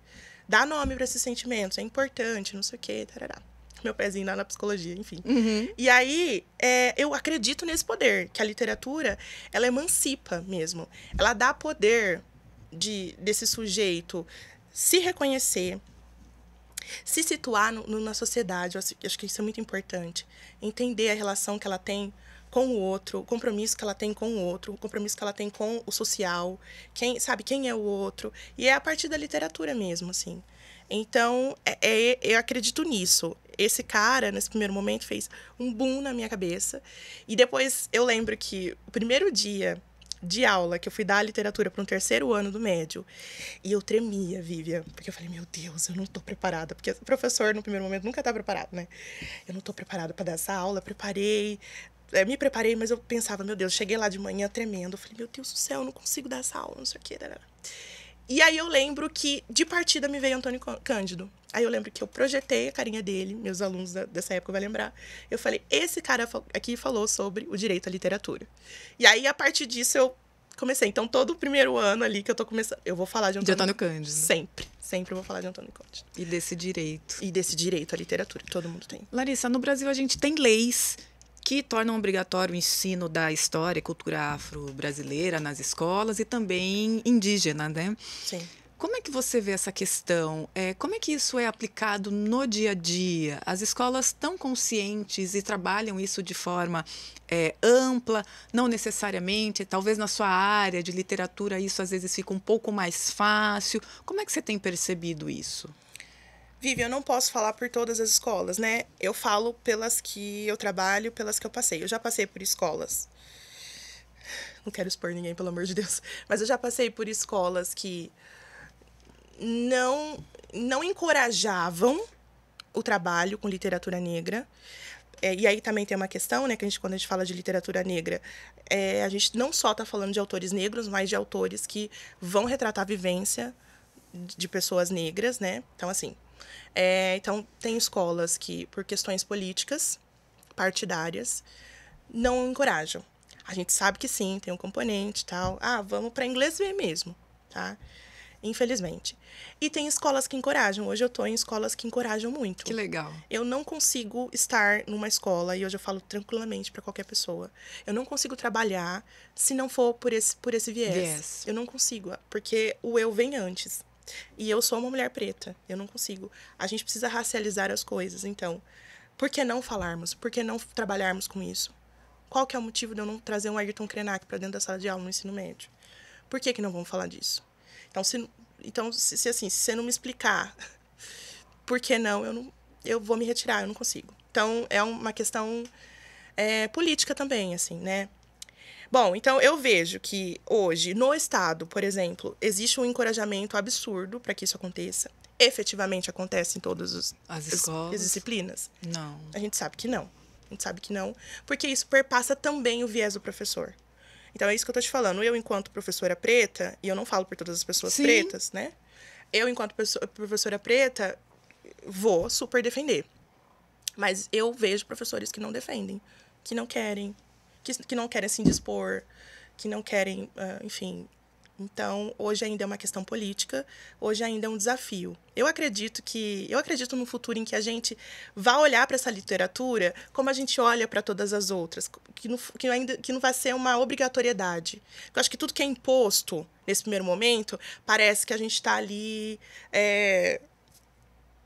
Dá nome para esses sentimentos, é importante, não sei o quê, tarará. Meu pezinho lá na psicologia, enfim. E aí, eu acredito nesse poder, que a literatura, ela emancipa mesmo. Ela dá poder desse sujeito se reconhecer, se situar na sociedade. Eu acho que isso é muito importante. Entender a relação que ela tem com o outro, o compromisso que ela tem com o outro, o compromisso que ela tem com o social, quem é o outro. E é a partir da literatura mesmo, assim. Então, eu acredito nisso. Esse cara, nesse primeiro momento, fez um boom na minha cabeça. E depois, eu lembro que o primeiro dia de aula, que eu fui dar a literatura para um 3º ano do médio, e eu tremia, Vivian, porque eu falei, meu Deus, eu não estou preparada. Porque o professor, no primeiro momento, nunca está preparado, né? Eu não estou preparada para dar essa aula, me preparei, mas eu pensava, meu Deus, cheguei lá de manhã tremendo. Eu falei, meu Deus do céu, eu não consigo dar essa aula, não sei o quê. E aí eu lembro que, de partida, me veio Antônio Cândido. Aí eu lembro que eu projetei a carinha dele, meus alunos dessa época vão lembrar. Eu falei, esse cara aqui falou sobre o direito à literatura. E aí, a partir disso, eu comecei. Então, todo o primeiro ano ali que eu tô começando, eu vou falar de Antônio Cândido. Sempre eu vou falar de Antônio Cândido. E desse direito. E desse direito à literatura, que todo mundo tem. Larissa, no Brasil a gente tem leis que tornam obrigatório o ensino da história e cultura afro-brasileira nas escolas e também indígena, né? Sim. Como é é que você vê essa questão? Como é que isso é aplicado no dia a dia? As escolas estão conscientes e trabalham isso de forma ampla, não necessariamente, talvez na sua área de literatura isso às vezes fica um pouco mais fácil. Como é que você tem percebido isso? Vivi, eu não posso falar por todas as escolas, né? Eu falo pelas que eu trabalho, pelas que eu passei. Eu já passei por escolas. Não quero expor ninguém, pelo amor de Deus. Mas eu já passei por escolas que não encorajavam o trabalho com literatura negra. E aí também tem uma questão, né? Que quando a gente fala de literatura negra, a gente não só está falando de autores negros, mas de autores que vão retratar a vivência de pessoas negras, né? Então, assim... então, tem escolas que, por questões políticas, partidárias, não encorajam. A gente sabe que sim, tem um componente e tal. Vamos para inglês ver mesmo, tá? Infelizmente. E tem escolas que encorajam. Hoje eu estou em escolas que encorajam muito. Que legal. Eu não consigo estar numa escola, e hoje eu falo tranquilamente para qualquer pessoa, eu não consigo trabalhar se não for por esse viés. Eu não consigo, porque o eu vem antes. E eu sou uma mulher preta, eu não consigo. A gente precisa racializar as coisas, então. Por que não falarmos? Por que não trabalharmos com isso? Qual que é o motivo de eu não trazer um Ayrton Krenak para dentro da sala de aula no ensino médio? Por que não vamos falar disso? Então, se você não me explicar por que não, eu vou me retirar, eu não consigo. Então, é uma questão política também, assim, né? Bom, então eu vejo que hoje, no Estado, por exemplo, existe um encorajamento absurdo para que isso aconteça. Efetivamente acontece em todas as disciplinas? Não. A gente sabe que não. A gente sabe que não, porque isso perpassa também o viés do professor. Então, é isso que eu tô te falando. Eu, enquanto professora preta, e eu não falo por todas as pessoas Sim. pretas, né? Eu, enquanto professora preta, vou super defender. Mas eu vejo professores que não defendem, que não querem, que não querem se indispor, que não querem, enfim. Então, hoje ainda é uma questão política, hoje ainda é um desafio. Eu acredito no futuro em que a gente vá olhar para essa literatura como a gente olha para todas as outras, que não vai ser uma obrigatoriedade. Eu acho que tudo que é imposto nesse primeiro momento, parece que a gente está ali...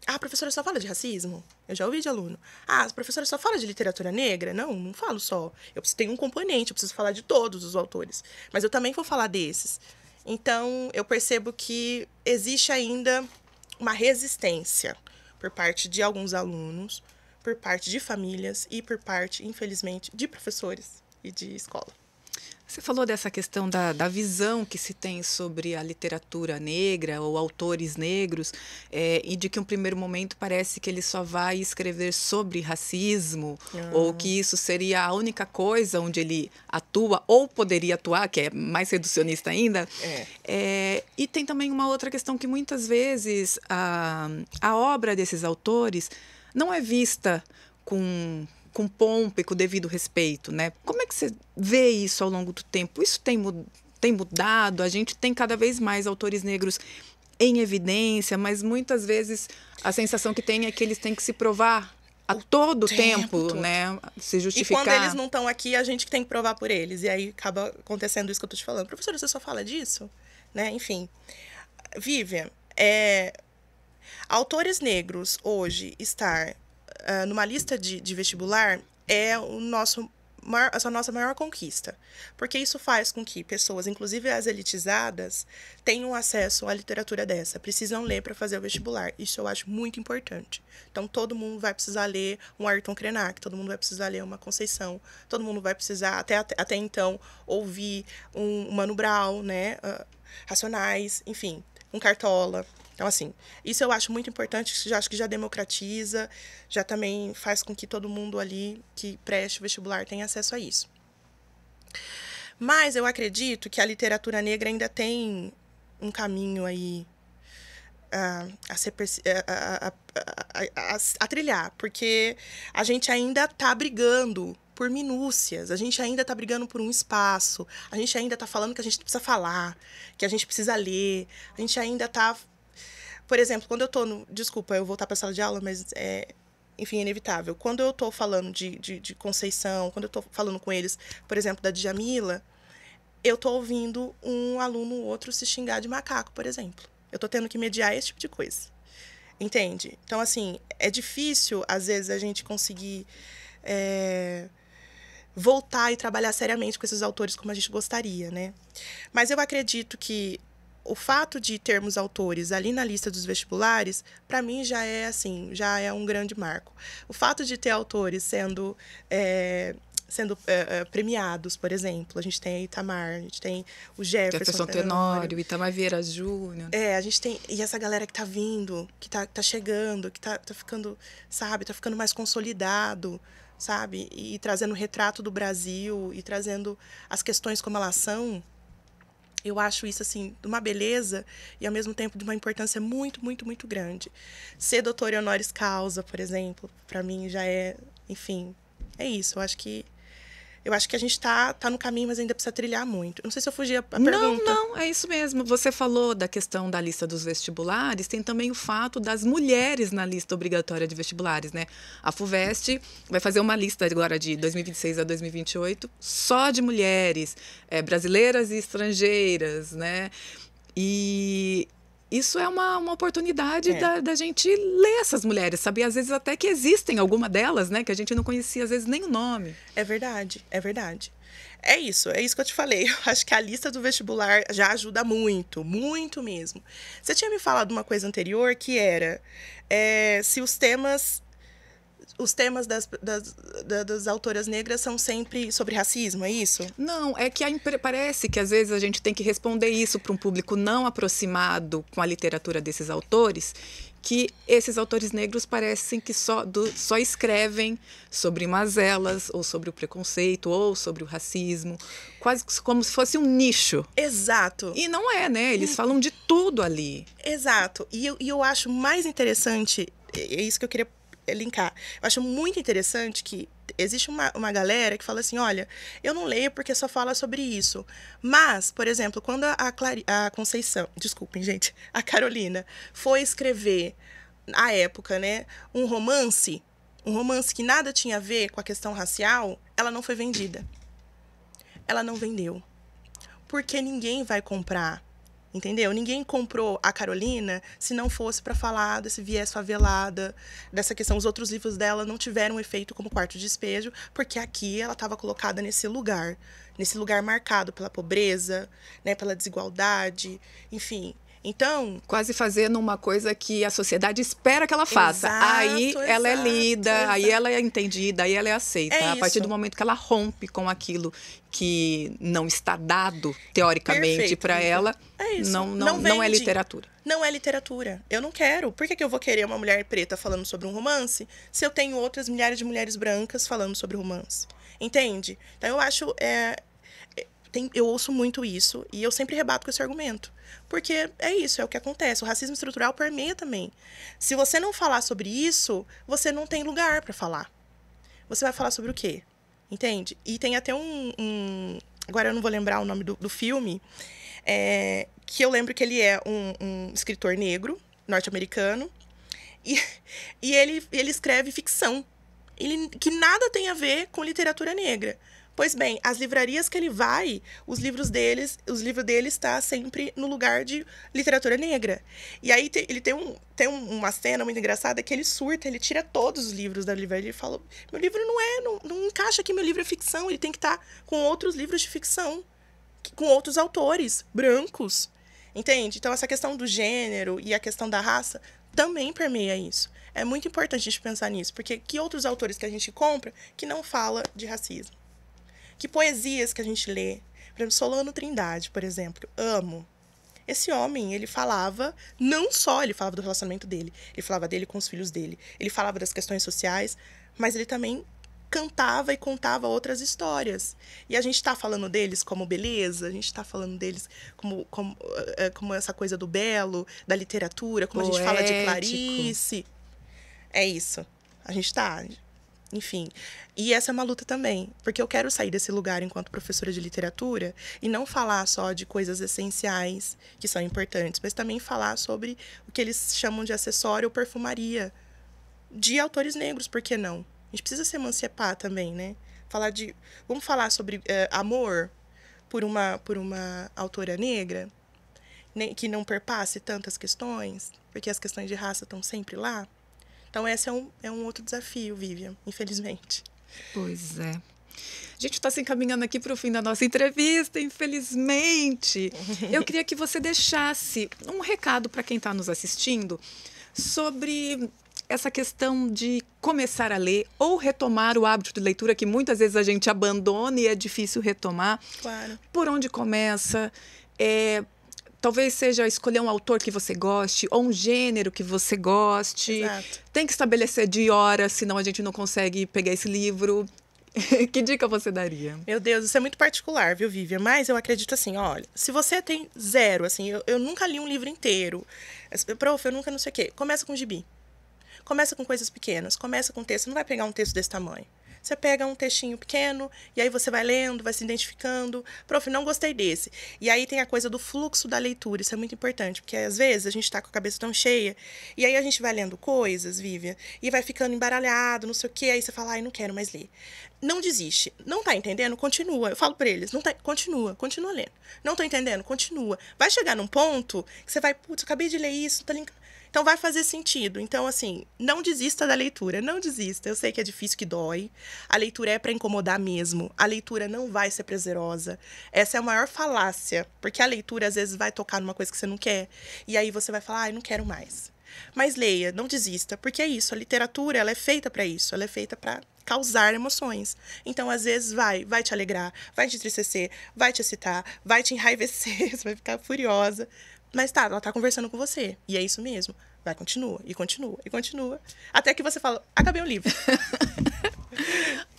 a professora só fala de racismo? Eu já ouvi de aluno. A professora só fala de literatura negra? Não falo só. Eu tenho um componente, eu preciso falar de todos os autores. Mas eu também vou falar desses. Então, eu percebo que existe ainda uma resistência por parte de alguns alunos, por parte de famílias e por parte, infelizmente, de professores e de escola. Você falou dessa questão da visão que se tem sobre a literatura negra ou autores negros, e de que, em um primeiro momento, parece que ele só vai escrever sobre racismo, ou que isso seria a única coisa onde ele atua, ou poderia atuar, que é mais reducionista ainda. E tem também uma outra questão que, muitas vezes, a obra desses autores não é vista com pompa e com o devido respeito, né? Como é que você vê isso ao longo do tempo? Isso tem mudado? A gente tem cada vez mais autores negros em evidência, mas muitas vezes a sensação que tem é que eles têm que se provar a todo tempo, né? Se justificar. E quando eles não estão aqui, a gente tem que provar por eles. E aí acaba acontecendo isso que eu tô te falando. Professora, você só fala disso? Né? Enfim. Vivian, autores negros hoje estar numa lista de vestibular é a nossa maior conquista. Porque isso faz com que pessoas, inclusive as elitizadas, tenham acesso à literatura dessa. Precisam ler para fazer o vestibular. Isso eu acho muito importante. Então, todo mundo vai precisar ler um Ayrton Krenak, todo mundo vai precisar ler uma Conceição, todo mundo vai precisar, até então, ouvir um Mano Brown, né? Racionais, enfim, um Cartola. Então, assim, isso eu acho muito importante, acho que já democratiza, já também faz com que todo mundo ali que preste o vestibular tenha acesso a isso. Mas eu acredito que a literatura negra ainda tem um caminho aí a trilhar, porque a gente ainda está brigando por minúcias, a gente ainda está brigando por um espaço, a gente ainda está falando que a gente precisa falar, que a gente precisa ler, a gente ainda está... Por exemplo, quando eu estou Desculpa, eu voltar para a sala de aula, mas enfim, é inevitável. Quando eu estou falando de Conceição, quando eu estou falando com eles, por exemplo, da Djamila, eu estou ouvindo um aluno ou outro se xingar de macaco, por exemplo. Eu tô tendo que mediar esse tipo de coisa. Entende? Então, assim, é difícil, às vezes, a gente conseguir voltar e trabalhar seriamente com esses autores como a gente gostaria, né? Mas eu acredito que o fato de termos autores ali na lista dos vestibulares, para mim já é assim, já é um grande marco. O fato de ter autores sendo premiados, por exemplo, a gente tem a Itamar, a gente tem o Jefferson Tenório, Itamar Vieira Júnior. A gente tem, e essa galera que tá vindo, que tá chegando, que tá ficando, sabe, tá ficando mais consolidado, sabe, e trazendo o retrato do Brasil, e trazendo as questões como elas são. Eu acho isso, assim, de uma beleza e, ao mesmo tempo, de uma importância muito, muito, muito grande. Ser doutora honoris causa, por exemplo, para mim já é, enfim, é isso. Eu acho que a gente tá no caminho, mas ainda precisa trilhar muito. Não sei se eu fugi a pergunta. Não, é isso mesmo. Você falou da questão da lista dos vestibulares, tem também o fato das mulheres na lista obrigatória de vestibulares, né? A FUVEST vai fazer uma lista agora de 2026 a 2028 só de mulheres, brasileiras e estrangeiras, né? E isso é uma oportunidade da gente ler essas mulheres, saber às vezes até que existem alguma delas, né? Que a gente não conhecia às vezes nem o nome. É verdade, é verdade. É isso que eu te falei. Eu acho que a lista do vestibular já ajuda muito, muito mesmo. Você tinha me falado uma coisa anterior que era se os temas das autoras negras são sempre sobre racismo, é isso? Não, é que parece que às vezes a gente tem que responder isso para um público não aproximado com a literatura desses autores, que esses autores negros parecem que só escrevem sobre mazelas, ou sobre o preconceito, ou sobre o racismo, quase como se fosse um nicho. Exato. E não é, né? Eles falam de tudo ali. Exato. E eu acho mais interessante, é isso que eu queria linkar. Eu acho muito interessante que existe uma galera que fala assim, olha, eu não leio porque só fala sobre isso. Mas, por exemplo, quando a Conceição, desculpem, gente, a Carolina foi escrever, à época, né, um romance que nada tinha a ver com a questão racial, ela não foi vendida. Ela não vendeu. Porque ninguém vai comprar. Entendeu? Ninguém comprou a Carolina se não fosse para falar desse viés favelada, dessa questão. Os outros livros dela não tiveram efeito como Quarto Despejo, porque aqui ela estava colocada nesse lugar marcado pela pobreza, né, pela desigualdade, enfim. Então, quase fazendo uma coisa que a sociedade espera que ela faça. Aí ela é lida, aí ela é entendida, aí ela é aceita. A partir do momento que ela rompe com aquilo que não está dado, teoricamente, para ela, não é literatura. Não é literatura. Eu não quero. Por que eu vou querer uma mulher preta falando sobre um romance se eu tenho outras milhares de mulheres brancas falando sobre romance? Entende? Então, eu acho... eu ouço muito isso e eu sempre rebato com esse argumento. Porque é isso, é o que acontece. O racismo estrutural permeia também. Se você não falar sobre isso, você não tem lugar para falar. Você vai falar sobre o quê? Entende? E tem até agora eu não vou lembrar o nome do filme, que eu lembro que ele é um escritor negro, norte-americano, e ele escreve ficção. Que nada tem a ver com literatura negra. Pois bem, as livrarias que ele vai, os livros dele está sempre no lugar de literatura negra. E aí ele tem uma cena muito engraçada que ele surta, ele tira todos os livros da livraria e fala, meu livro não encaixa aqui, meu livro é ficção, ele tem que estar com outros livros de ficção, com outros autores brancos. Entende? Então, essa questão do gênero e a questão da raça também permeia isso. É muito importante a gente pensar nisso, porque que outros autores que a gente compra que não fala de racismo? Que poesias que a gente lê. Por exemplo, Solano Trindade, por exemplo. Amo. Esse homem, ele falava do relacionamento dele. Ele falava dele com os filhos dele. Ele falava das questões sociais, mas ele também cantava e contava outras histórias. E a gente está falando deles como beleza, a gente está falando deles como essa coisa do belo, da literatura, como poético. A gente fala de Clarice. É isso. A gente está... Enfim, e essa é uma luta também, porque eu quero sair desse lugar enquanto professora de literatura e não falar só de coisas essenciais que são importantes, mas também falar sobre o que eles chamam de acessório ou perfumaria de autores negros, por que não? A gente precisa se emancipar também, né? Vamos falar sobre amor por uma autora negra que não perpasse tantas questões, porque as questões de raça estão sempre lá. Então, esse é um outro desafio, Vivian, infelizmente. Pois é. A gente está se encaminhando aqui para o fim da nossa entrevista, infelizmente. Eu queria que você deixasse um recado para quem está nos assistindo sobre essa questão de começar a ler ou retomar o hábito de leitura, que muitas vezes a gente abandona e é difícil retomar. Claro. Por onde começa? Talvez seja escolher um autor que você goste ou um gênero que você goste. Exato. Tem que estabelecer de horas, senão a gente não consegue pegar esse livro. Que dica você daria? Meu Deus, isso é muito particular, viu, Vivian? Mas eu acredito assim, olha, se você tem zero, assim, eu nunca li um livro inteiro. Prof, eu nunca não sei o quê. Começa com gibi. Começa com coisas pequenas. Começa com texto. Você não vai pegar um texto desse tamanho. Você pega um textinho pequeno, e aí você vai lendo, vai se identificando. Prof, não gostei desse. E aí tem a coisa do fluxo da leitura, isso é muito importante, porque às vezes a gente tá com a cabeça tão cheia, e aí a gente vai lendo coisas, Vivian, e vai ficando embaralhado, não sei o quê, aí você fala, ai, não quero mais ler. Não desiste. Não tá entendendo? Continua. Eu falo pra eles, continua lendo. Não tô entendendo? Continua. Vai chegar num ponto que você vai, putz, eu acabei de ler isso, tá linkando. Então, vai fazer sentido. Então, assim, não desista da leitura. Não desista. Eu sei que é difícil, que dói. A leitura é para incomodar mesmo. A leitura não vai ser prazerosa. Essa é a maior falácia. Porque a leitura, às vezes, vai tocar numa coisa que você não quer. E aí você vai falar, ai, não quero mais. Mas leia, não desista. Porque é isso. A literatura, ela é feita para isso. Ela é feita para causar emoções. Então, às vezes, vai te alegrar, vai te entristecer, vai te excitar, vai te enraivecer. Você vai ficar furiosa. Mas tá, ela tá conversando com você. E é isso mesmo. Vai, continua, e continua, e continua. Até que você fala, acabei o livro.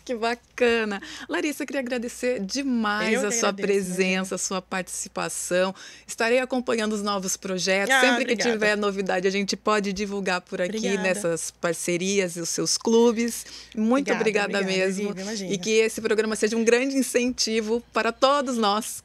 Que bacana. Larissa, eu queria agradecer demais a sua presença, a sua participação. Estarei acompanhando os novos projetos. Sempre que tiver novidade, a gente pode divulgar por aqui nessas parcerias e os seus clubes. Muito obrigada mesmo. Vivi, e que esse programa seja um grande incentivo para todos nós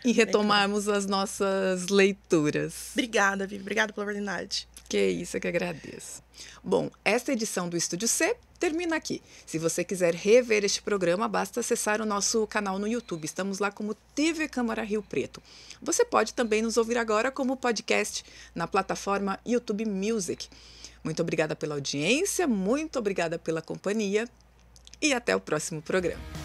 em retomarmos as nossas leituras. Obrigada, Vivi. Obrigada pela oportunidade. Que isso, eu que agradeço. Bom, esta edição do Estúdio C termina aqui. Se você quiser rever este programa, basta acessar o nosso canal no YouTube. Estamos lá como TV Câmara Rio Preto. Você pode também nos ouvir agora como podcast na plataforma YouTube Music. Muito obrigada pela audiência, muito obrigada pela companhia e até o próximo programa.